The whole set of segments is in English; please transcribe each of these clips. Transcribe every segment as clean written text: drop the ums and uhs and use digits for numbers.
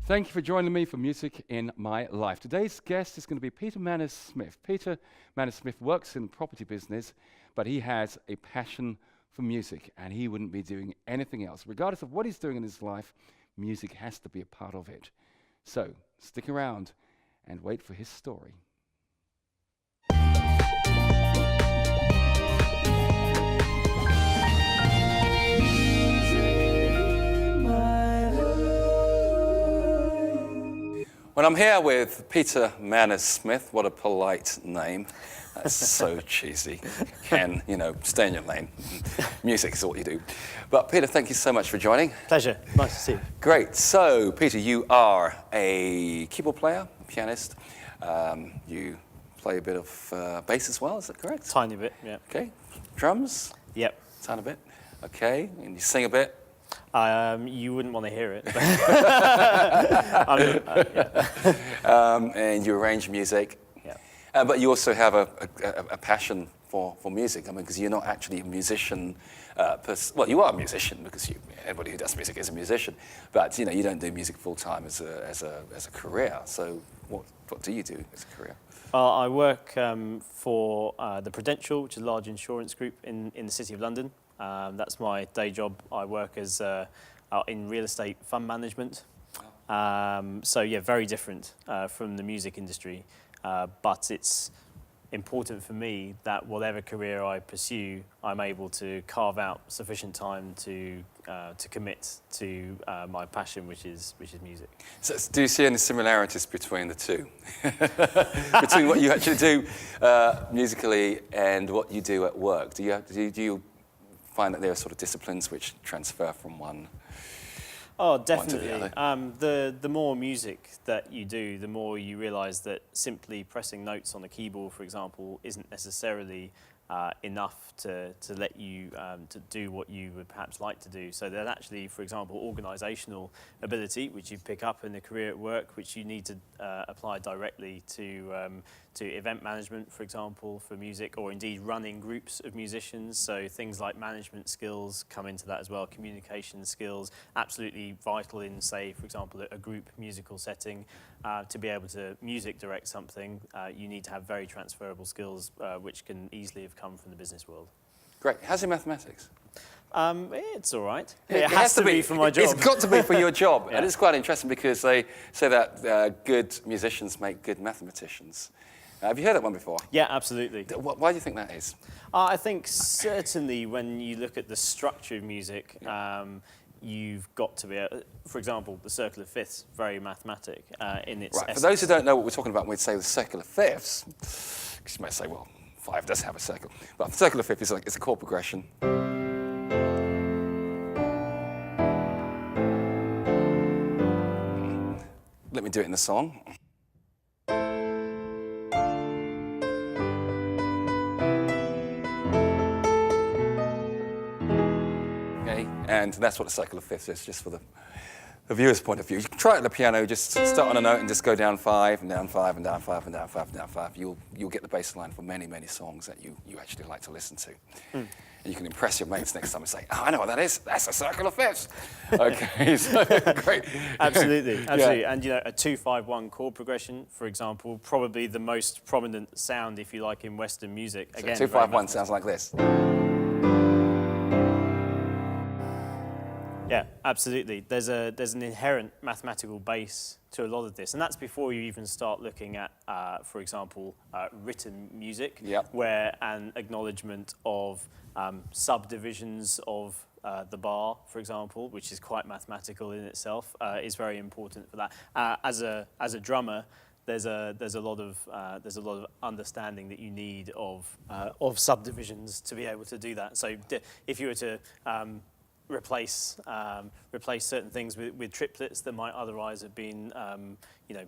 Thank you for joining me for Music in My Life. Today's guest is going to be Peter Maner Smit. Peter Maner Smit works in property business, but he has a passion for music, and he wouldn't be doing anything else. Regardless of what he's doing in his life, music has to be a part of it. So, stick around and wait for his story. Well, I'm here with Peter Maner Smit. What a polite name. That's so cheesy. Ken, you know, stay in your lane. Music is what you do. But Peter, thank you so much for joining. Pleasure. Nice to see you. Great. So, Peter, you are a keyboard player, pianist. You play a bit of bass as well, is that correct? Tiny bit, yeah. Okay. Drums? Yep. Tiny bit. Okay. And you sing a bit? You wouldn't want to hear it. And you arrange music. Yeah. But you also have a passion for music. I mean, because you're not actually a musician. Well, you are a musician because everybody who does music is a musician. But you know, you don't do music full time as a career. So what do you do as a career? I work for the Prudential, which is a large insurance group in the City of London. That's my day job. I work as in real estate fund management. So yeah, very different from the music industry. But it's important for me that whatever career I pursue, I'm able to carve out sufficient time to commit to my passion, which is music. So, do you see any similarities between the two? Between what you actually do musically and what you do at work? Do you find that there are sort of disciplines which transfer from one? Oh, definitely. The more music that you do, the more you realise that simply pressing notes on a keyboard, for example, isn't necessarily enough to let you to do what you would perhaps like to do. So there's actually, for example, organisational ability, which you pick up in a career at work, which you need to apply directly to event management, for example, for music, or indeed running groups of musicians. So things like management skills come into that as well, communication skills, absolutely vital in, say, for example, a group musical setting. To be able to music direct something, you need to have very transferable skills, which can easily have come from the business world. Great. How's your mathematics? It's all right. It has to be for my job. It's got to be for your job. Yeah. And it's quite interesting because they say that good musicians make good mathematicians. Have you heard that one before? Yeah, absolutely. Why do you think that is? I think certainly when you look at the structure of music, you've got to be, for example, the circle of fifths, very mathematic in its essence. For those who don't know what we're talking about when we say the circle of fifths, because you might say, well, 5 does have a circle. But the circle of fifths is a chord progression. Let me do it in the song. And that's what the circle of fifths is, just for the viewer's point of view. You can try it on the piano, just start on a note and just go down 5 and down 5 and down 5 and down 5 and down 5. You'll get the bass line for many, many songs that you actually like to listen to. And you can impress your mates next time and say, oh, I know what that is. That's a circle of fifths. Okay, so great. Absolutely. Yeah. And you know, a 2-5-1 chord progression, for example, probably the most prominent sound, if you like, in Western music. So again, 2-5-1 sounds like this. Yeah, absolutely. There's an inherent mathematical base to a lot of this, and that's before you even start looking at, for example, written music, where an acknowledgement of subdivisions of the bar, for example, which is quite mathematical in itself, is very important for that. As a drummer, there's a lot of understanding that you need of subdivisions to be able to do that. So if you were to replace certain things with triplets that might otherwise have been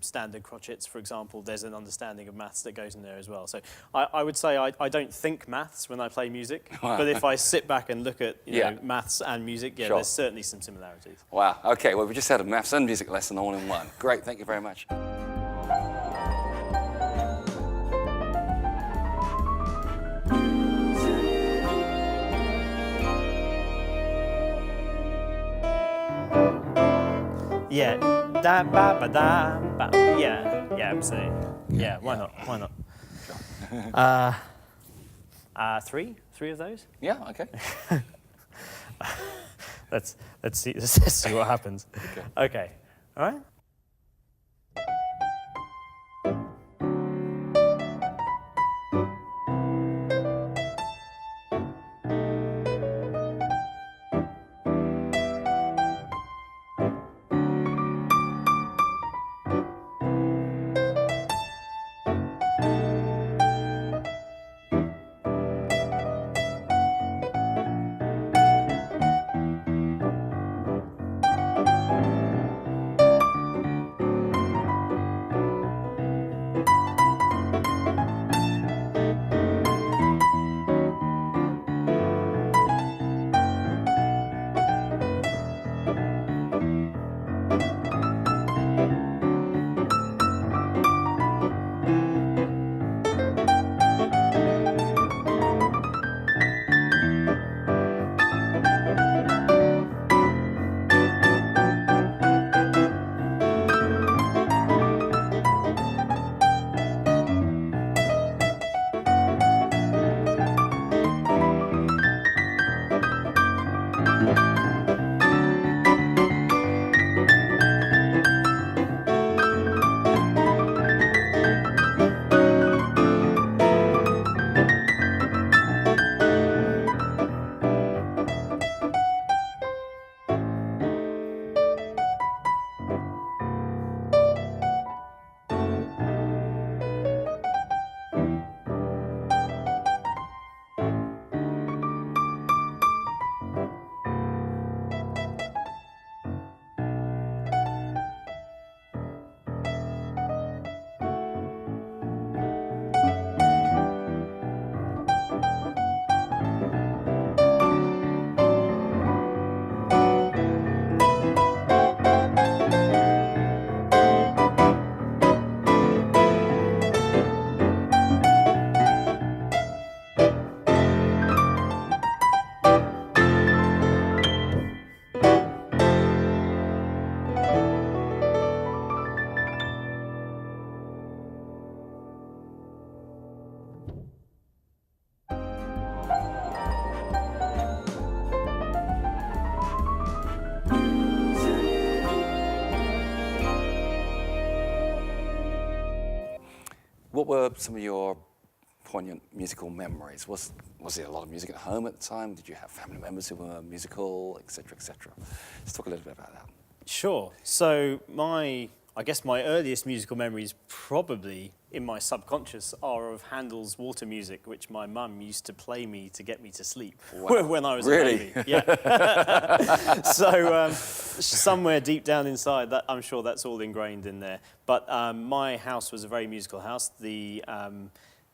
standard crotchets, for example, there's an understanding of maths that goes in there as well. So I would say I don't think maths when I play music, but if I sit back and look at maths and music, there's certainly some similarities. Wow, okay, well we just had a maths and music lesson all in one. Great, thank you very much. Yeah, da ba ba da ba. Yeah, absolutely. Yeah, why not? Why not? Sure. Three of those. Yeah. Okay. Let's see what happens. Okay. All right. What were some of your poignant musical memories? Was there a lot of music at home at the time? Did you have family members who were musical, etc., etc.? Let's talk a little bit about that. Sure. So I guess my earliest musical memories, probably in my subconscious, are of Handel's Water Music, which my mum used to play me to get me to sleep when I was a baby. Yeah. So somewhere deep down inside, that I'm sure that's all ingrained in there. But my house was a very musical house.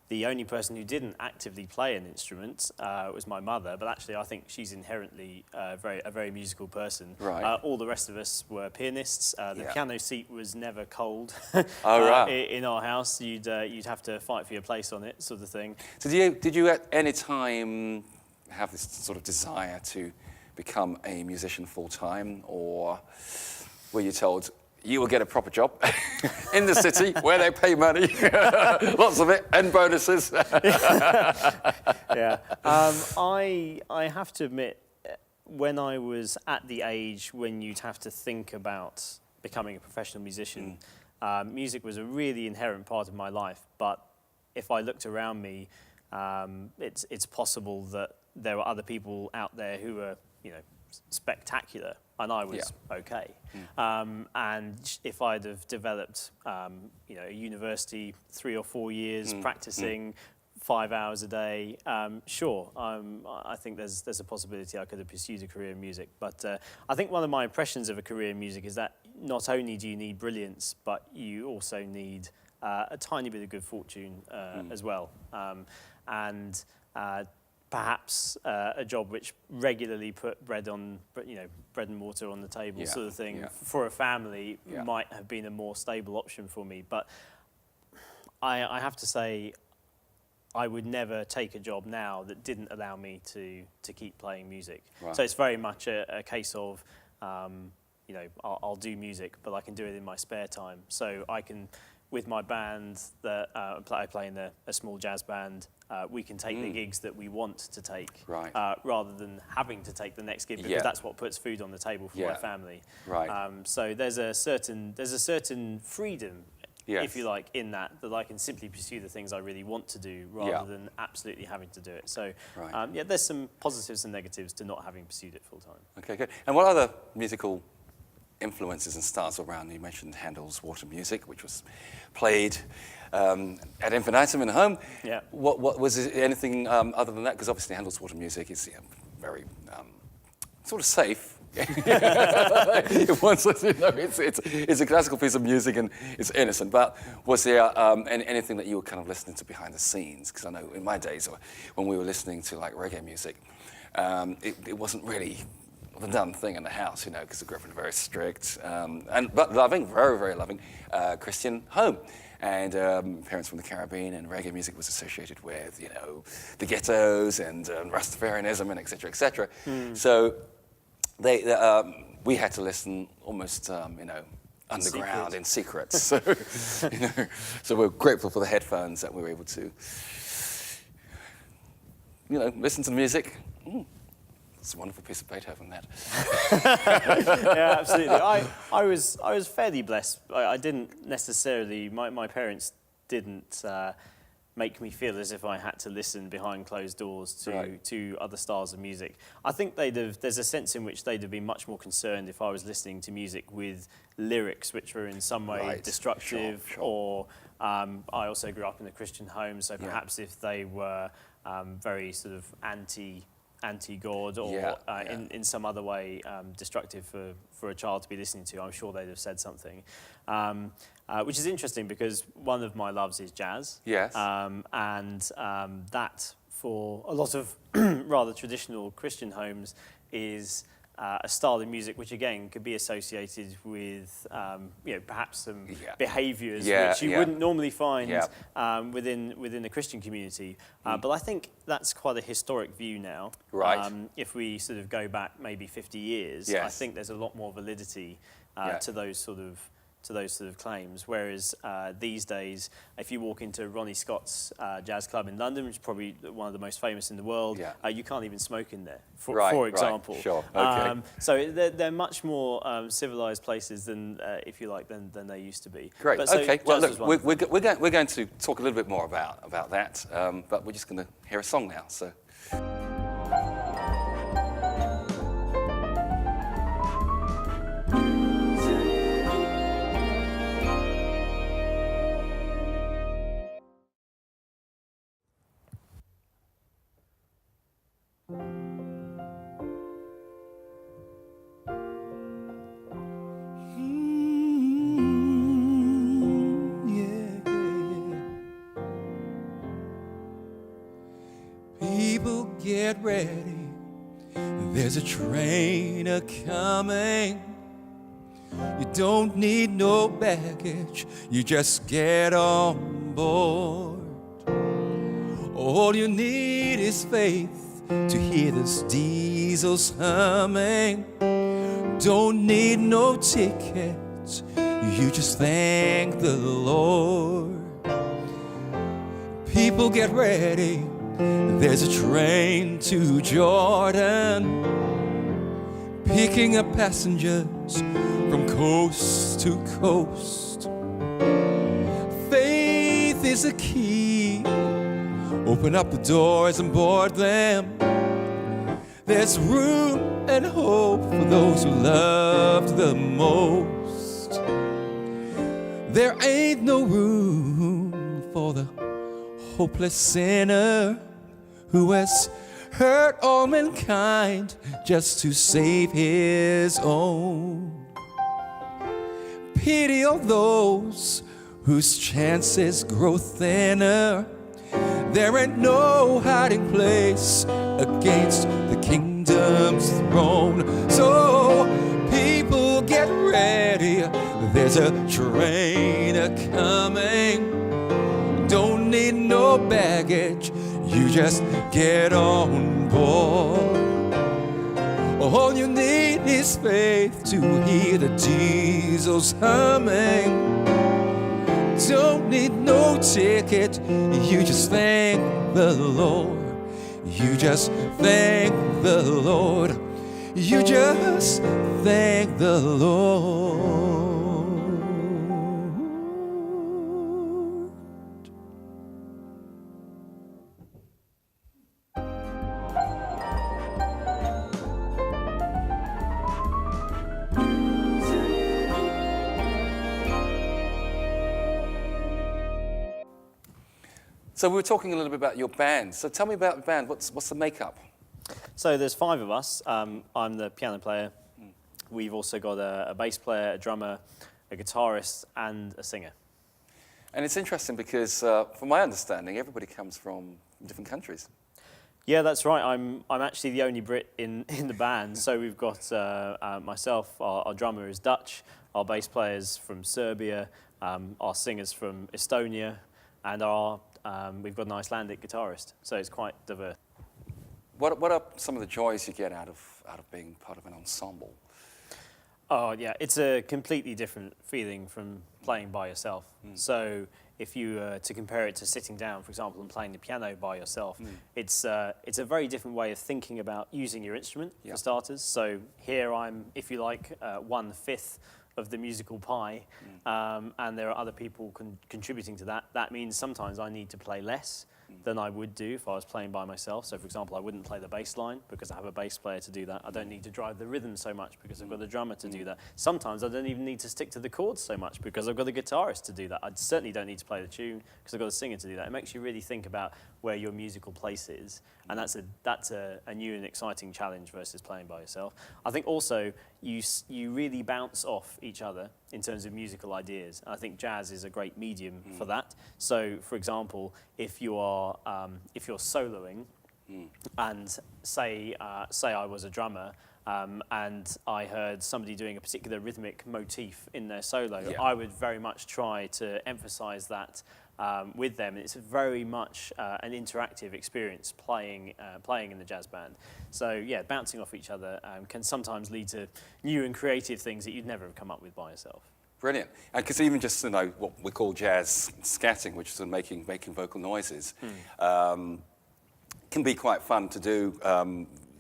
The only person who didn't actively play an instrument was my mother, but actually I think she's inherently a very musical person. Right. All the rest of us were pianists. The piano seat was never cold in our house. You'd have to fight for your place on it, sort of thing. So did you at any time have this sort of desire to become a musician full-time, or were you told, you will get a proper job in the city where they pay money, lots of it, and bonuses? Yeah. I have to admit, when I was at the age when you'd have to think about becoming a professional musician, music was a really inherent part of my life. But if I looked around me, it's possible that there were other people out there who were, spectacular, and I was okay. And if I'd have developed, a university 3 or 4 years practicing 5 hours a day, sure, I think there's a possibility I could have pursued a career in music. But I think one of my impressions of a career in music is that not only do you need brilliance, but you also need a tiny bit of good fortune as well. And perhaps a job which regularly put bread and water on the table, sort of thing, for a family might have been a more stable option for me. But I have to say, I would never take a job now that didn't allow me to keep playing music. Right. So it's very much a case of, I'll do music, but I can do it in my spare time. So I can, with my band that I play in a small jazz band, we can take the gigs that we want to take, rather than having to take the next gig, because that's what puts food on the table for my family. Right. So there's a certain freedom, if you like, in that I can simply pursue the things I really want to do rather than absolutely having to do it. So there's some positives and negatives to not having pursued it full time. Okay, good. And what other musical influences and styles around? You mentioned Handel's Water Music, which was played ad infinitum in the home. Yeah. What was it, anything other than that? Because obviously Handel's Water Music is very sort of safe. It's a classical piece of music and it's innocent. But was there anything that you were kind of listening to behind the scenes? Because I know in my days when we were listening to like reggae music, it wasn't really the done thing in the house, because I grew up in a very strict but loving, very, very loving Christian home. And parents from the Caribbean, and reggae music was associated with, the ghettos and Rastafarianism and et cetera, et cetera. So we had to listen almost, underground in secret. So, so we're grateful for the headphones that we were able to, listen to the music. It's a wonderful piece of Beethoven, that. Yeah, absolutely. I was fairly blessed. I didn't necessarily. My parents didn't make me feel as if I had to listen behind closed doors to other styles of music. I think there's a sense in which they'd have been much more concerned if I was listening to music with lyrics which were in some way destructive, or I also grew up in a Christian home, so perhaps if they were very sort of anti-God or in some other way destructive for a child to be listening to, I'm sure they'd have said something. Which is interesting because one of my loves is jazz. Yes. And that, for a lot of rather traditional Christian homes, is a style of music which, again, could be associated with, perhaps some behaviours which you wouldn't normally find within the Christian community. But I think that's quite a historic view now. Right. If we sort of go back maybe 50 years, I think there's a lot more validity to those sort of claims. Whereas these days, if you walk into Ronnie Scott's jazz club in London, which is probably one of the most famous in the world, you can't even smoke in there, for example. Right, sure, okay. So they're much more civilized places than, if you like, than they used to be. Great. But, so okay. Well, look, we're going to talk a little bit more about that, but we're just going to hear a song now. So. People get ready, there's a train a-coming. You don't need no baggage, you just get on board. All you need is faith to hear those diesels humming. Don't need no tickets, you just thank the Lord. People get ready, there's a train to Jordan, picking up passengers from coast to coast. Faith is a key, open up the doors and board them. There's room and hope for those who loved the most. There ain't no room for the hopeless sinner who has hurt all mankind just to save his own. Pity all those whose chances grow thinner. There ain't no hiding place against the kingdom's throne. So people get ready, there's a train a-coming. Don't need no baggage, you just get on board. All you need is faith to hear the diesels humming. Don't need no ticket, you just thank the Lord. You just thank the Lord. You just thank the Lord. So we were talking a little bit about your band. So tell me about the band. What's the makeup? So there's 5 of us. I'm the piano player. We've also got a bass player, a drummer, a guitarist, and a singer. And it's interesting because, from my understanding, everybody comes from different countries. Yeah, that's right. I'm actually the only Brit in the band. So we've got myself, our drummer is Dutch, our bass player's from Serbia, our singer's from Estonia, and we've got an Icelandic guitarist. So it's quite diverse. What are some of the joys you get out of being part of an ensemble? Oh yeah, it's a completely different feeling from playing by yourself. So if you to compare it to sitting down, for example, and playing the piano by yourself, it's a very different way of thinking about using your instrument, for starters. So here I'm, if you like, 1/5 of the musical pie, and there are other people contributing to that. That means sometimes I need to play less than I would do if I was playing by myself. So for example, I wouldn't play the bass line because I have a bass player to do that. I don't need to drive the rhythm so much because I've got a drummer to do that. Sometimes I don't even need to stick to the chords so much because I've got a guitarist to do that. I certainly don't need to play the tune because I've got a singer to do that. It makes you really think about where your musical place is, and that's a new and exciting challenge versus playing by yourself. I think also you really bounce off each other in terms of musical ideas. I think jazz is a great medium for that. So, for example, if you're soloing, and say I was a drummer, and I heard somebody doing a particular rhythmic motif in their solo, I would very much try to emphasize that with them. It's very much an interactive experience playing in the jazz band. So yeah, bouncing off each other can sometimes lead to new and creative things that you'd never have come up with by yourself. Brilliant. And because even just, what we call jazz scatting, which is making vocal noises, can be quite fun to do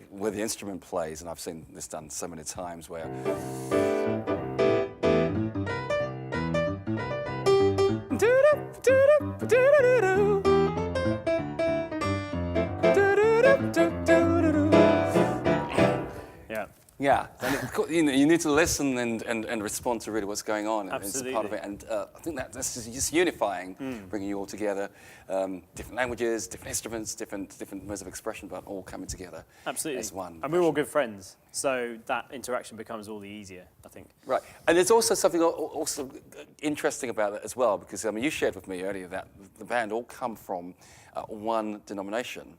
where the instrument plays, and I've seen this done so many times where yeah, and you need to listen and respond to really what's going on. Absolutely. It's part of it, and I think that's just unifying, bringing you all together. Different languages, different instruments, different modes of expression, but all coming together. Absolutely. As one. And we're all good friends, so that interaction becomes all the easier, I think. Right, and there's also something also interesting about that as well, because you shared with me earlier that the band all come from one denomination,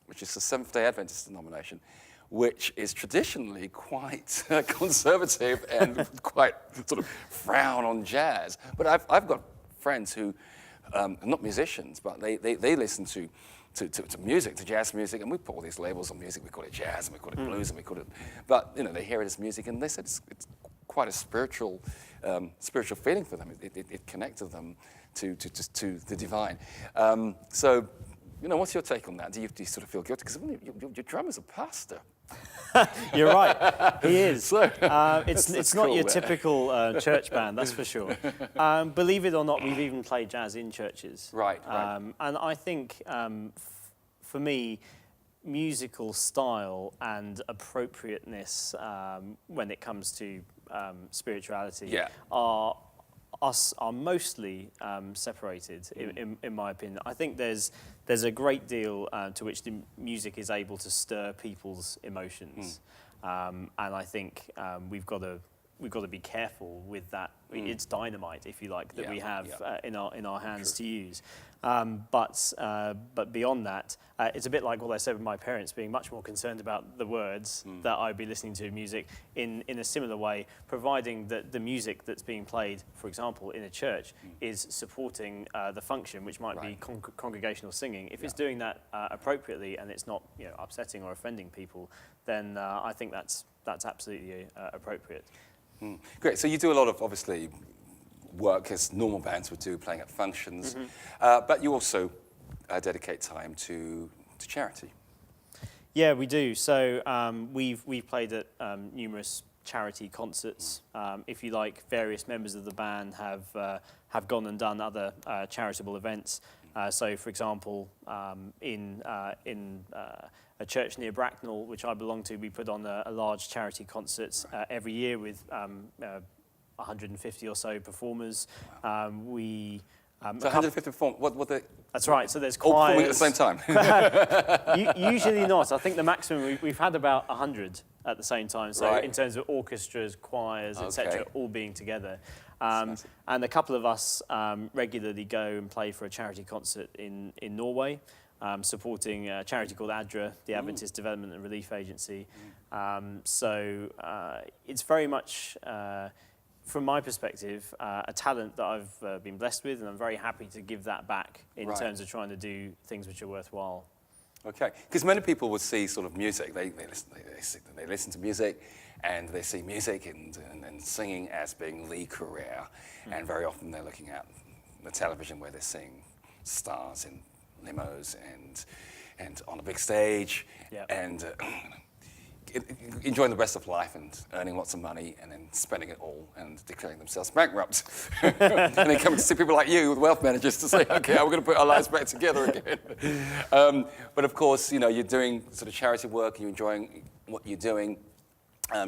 which is the Seventh-day Adventist denomination, which is traditionally quite conservative and quite sort of frown on jazz. But I've got friends who are not musicians, but they listen to music, to jazz music, and we put all these labels on music. We call it jazz, and we call it blues, and we call it. But they hear it as music, and they said it's quite a spiritual feeling for them. It connected them to the divine. So, what's your take on that? Do you sort of feel guilty because your drummer's a pastor? You're right, he is. So, it's not your typical church band, that's for sure. Believe it or not, we've even played jazz in churches. Right. And I think, for me, musical style and appropriateness when it comes to spirituality are mostly separated, in my opinion. I think there's a great deal to which the music is able to stir people's emotions, and I think we've got to we've got to be careful with that. It's dynamite, if you like, that we have in our hands to use. But beyond that, it's a bit like what I said with my parents being much more concerned about the words that I'd be listening to music in a similar way, providing that the music that's being played, for example, in a church, is supporting the function, which might be congregational singing. If it's doing that appropriately and it's not upsetting or offending people, then I think that's absolutely appropriate. Great. So you do a lot of, obviously, work as normal bands would do, playing at functions, but you also dedicate time to charity. Yeah, we do. So we've played at numerous charity concerts. If you like, various members of the band have gone and done other charitable events. So, for example, in a church near Bracknell, which I belong to, we put on a large charity concert every year with 150 or so performers. So 150 performers, what they... That's right, so there's all choirs. performing at the same time? Usually not. I think the maximum, we've had about 100 at the same time, so in terms of orchestras, choirs, etc., all being together. And a couple of us regularly go and play for a charity concert in Norway, supporting a charity called ADRA, the Adventist Development and Relief Agency. So it's very much, from my perspective, a talent that I've been blessed with, and I'm very happy to give that back in terms of trying to do things which are worthwhile. Okay, because many people would see sort of music, they listen to music, and they see music and singing as being the career, and very often they're looking at the television where they're seeing stars in limos and on a big stage, and enjoying the rest of life and earning lots of money and then spending it all and declaring themselves bankrupt. And then coming to see people like you, wealth managers, to say, okay, we're going to put our lives back together again. But of course, you're doing sort of charity work, you're enjoying what you're doing.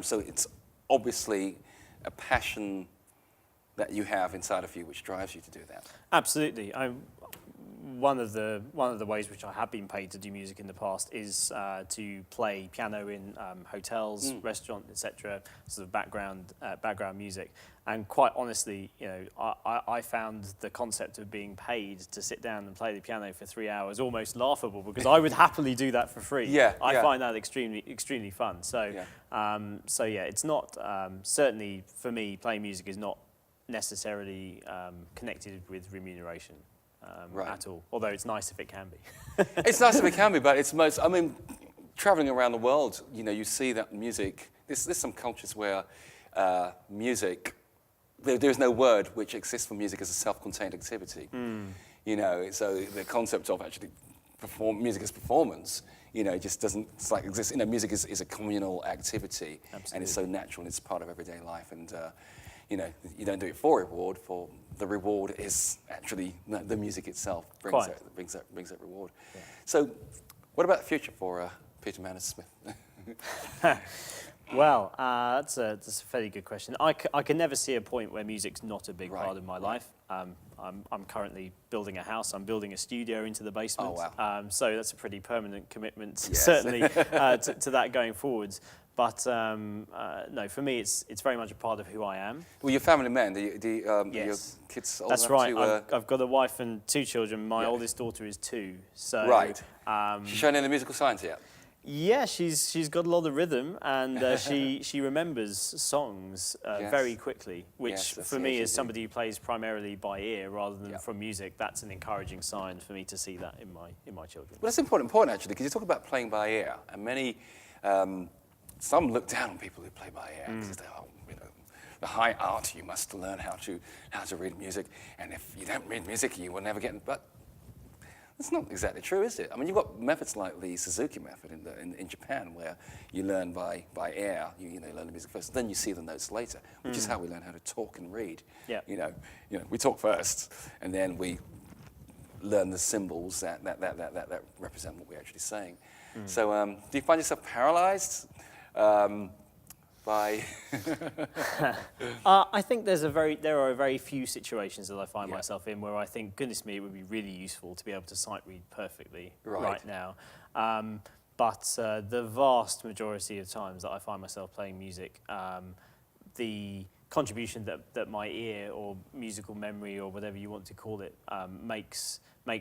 So it's obviously a passion that you have inside of you which drives you to do that. Absolutely. One of the ways which I have been paid to do music in the past is to play piano in hotels, restaurants, etc. Sort of background music. And quite honestly, I found the concept of being paid to sit down and play the piano for 3 hours almost laughable, because I would happily do that for free. I find that extremely fun. So it's not certainly for me. Playing music is not necessarily connected with remuneration. At all, although it's nice if it can be. It's nice if it can be, but it's most, traveling around the world, you see that music, there's some cultures where music, there's no word which exists for music as a self-contained activity. So the concept of actually music as performance, just doesn't exist. Music is a communal activity. Absolutely. And it's so natural and it's part of everyday life. And you don't do it for reward. For the reward is actually the music itself brings that reward. Yeah. So, what about the future for Peter Maner Smit? Well, that's a fairly good question. I can never see a point where music's not a big part of my life. I'm currently building a house. I'm building a studio into the basement. Oh, wow. So that's a pretty permanent commitment, certainly, to that going forwards. But no, for me, it's very much a part of who I am. Well, you're a family man. Yes. Your kids old That's right. I've got a wife and 2 children. My oldest daughter is 2. So right. She's showing any musical signs yet? Yeah, she's got a lot of rhythm, and she remembers songs very quickly, which for me, as somebody who plays primarily by ear rather than from music, that's an encouraging sign for me to see that in my children. Well, that's important actually, because you talk about playing by ear, and many. Some look down on people who play by ear because they're, the high art. You must learn how to read music, and if you don't read music, you will never get. But that's not exactly true, is it? You've got methods like the Suzuki method in Japan, where you learn by ear. You learn the music first, then you see the notes later, which is how we learn how to talk and read. Yeah. We talk first, and then we learn the symbols that represent what we're actually saying. So, do you find yourself paralyzed? By I think there are very few situations that I find myself in where I think, goodness me, it would be really useful to be able to sight read perfectly right now. But the vast majority of times that I find myself playing music, the contribution that my ear or musical memory or whatever you want to call it makes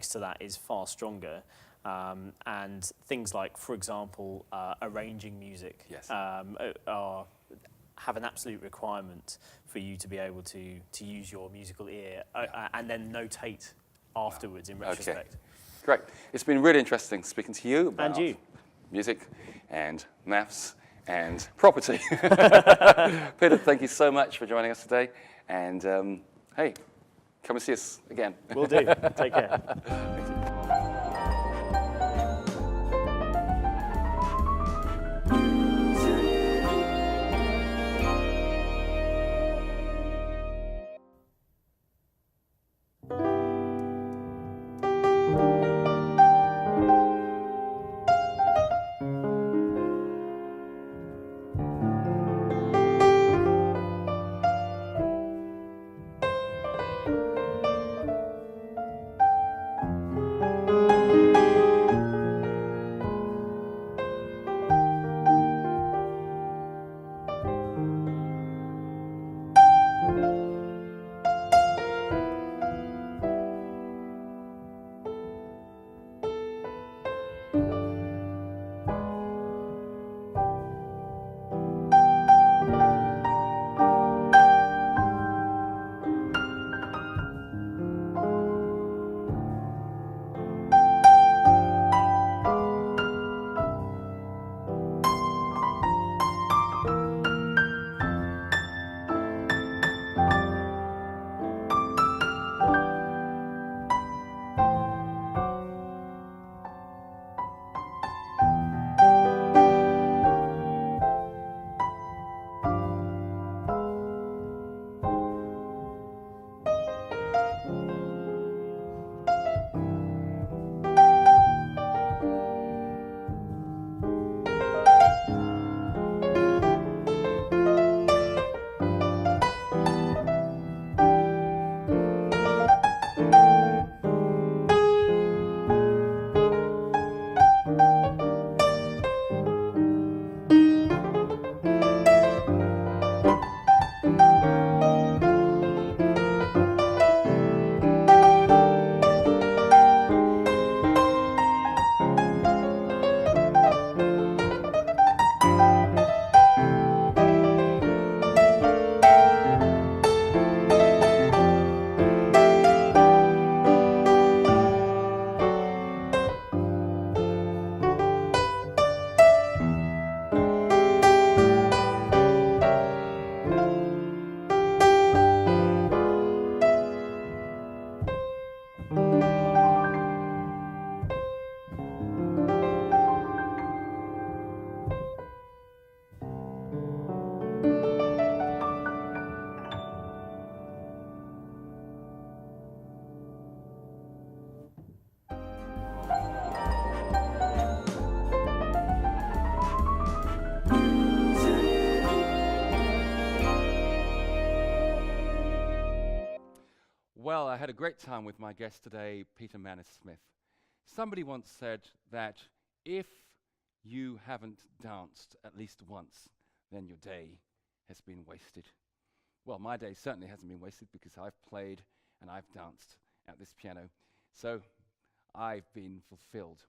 to that is far stronger. And things like, for example, arranging music have an absolute requirement for you to be able to use your musical ear and then notate afterwards in retrospect. Okay. Great. It's been really interesting speaking to you about music and maths and property. Peter, thank you so much for joining us today. And hey, come and see us again. Will do. Take care. Thank you. Well, I had a great time with my guest today, Peter Maner Smit. Somebody once said that if you haven't danced at least once, then your day has been wasted. Well, my day certainly hasn't been wasted because I've played and I've danced at this piano. So I've been fulfilled.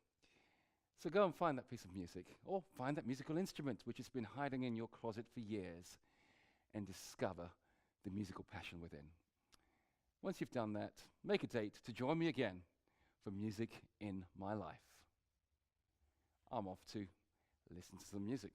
So go and find that piece of music, or find that musical instrument which has been hiding in your closet for years, and discover the musical passion within. Once you've done that, make a date to join me again for Music in My Life. I'm off to listen to some music.